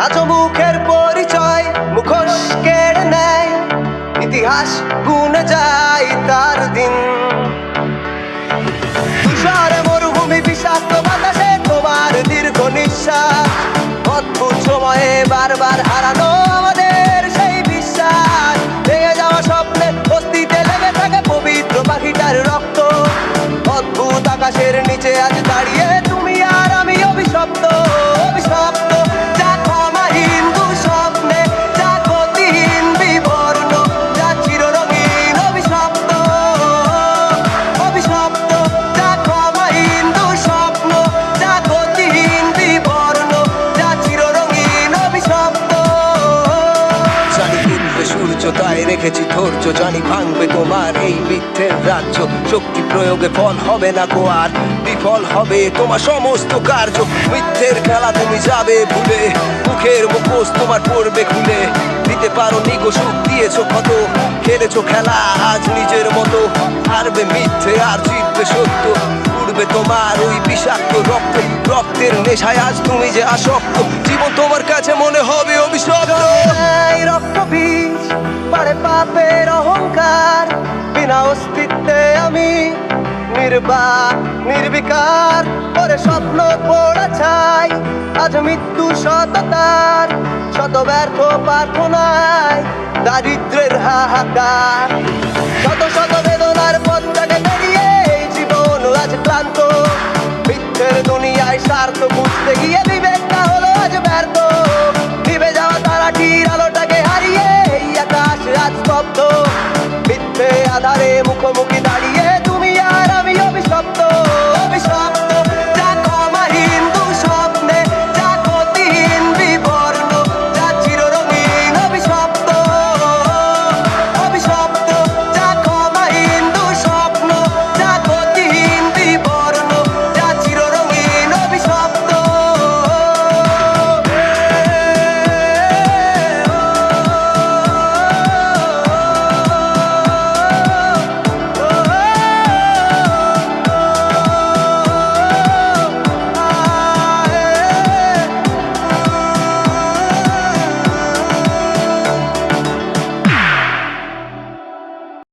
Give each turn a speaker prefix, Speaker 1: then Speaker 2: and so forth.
Speaker 1: আজ মুখের পরিচয় মুখোশ কেড়ে নেয়, ইতিহাস গুনে যায় তার দিন। তুষার মরুভূমি বিষাক্ত বাতাসে তোমার দীর্ঘ নিঃশ্বাস, অদ্ভুত সময়ে বারবার হারানো আমাদের সেই বিশ্বাস। ভেঙে যাওয়া স্বপ্নে অস্তিতে লেগে থাকে পবিত্র পাখিটার রক্ত। অদ্ভুত আকাশের নিচে আজ দাঁড়িয়ে তুমি আর আমি অভিশপ্ত, অভিশপ্ত। যা ক্ষমাহীন দুঃস্বপ্নে, যা গতিহীন বিবর্ণ, যা চিররঙিন অভিশপ্ত, অভিশপ্ত। যা ক্ষমাহীন দুঃস্বপ্ন, যা গতিহীন বিবর্ণ, যা চিররঙিন অভিশপ্ত।
Speaker 2: জানি উঠবে সূর্য তাই রেখেছি ধৈর্য, জানি ভাঙবে তোমার এই মিথ্যের রাজ্য। শক্তি প্রয়োগে ফল হবে না কো আর, বিফল হবে তোমার সমস্ত কার্য। মিথ্যের খেলা তুমি যাবে ভুলে, মুখের মুখোশ তোমার পড়বে খুলে। দিতে পারো নিগো সুখ দিয়েছো কত, খেলেছো খেলা আজ নিজের মতো। হারবে মিথ্যে আর জিতবে সত্য, উড়বে তোমার ওই বিষাক্ত রক্ত। রক্তের নেশায় আজ তুমি যে আসক্ত, জীবন তোমার কাছে মনে হবে অভিশপ্ত।
Speaker 1: রক্ত বীজ পারে পাপের অহংকার, বিনা অস্তিত্বে আমি নির্বাক নির্বিকার। ওরে স্বপ্ন পড়া ছাই, আজ মৃত্যু সততার, শত ব্যর্থ প্রার্থনায় দারিদ্রের হাহাকার। শত শত বেদনার পথটাকে পেরিয়ে এই জীবন আজ ক্লান্ত। মিথ্যের দুনিয়ায় স্বার্থ বুঝতে গিয়ে বিবেকটা হলো আজ ব্যর্থ। নিভে যাওয়া তারাটির আলোটাকে হারিয়ে এই আকাশ আজ স্তব্ধ। মিথ্যে আধারে মুখোমুখি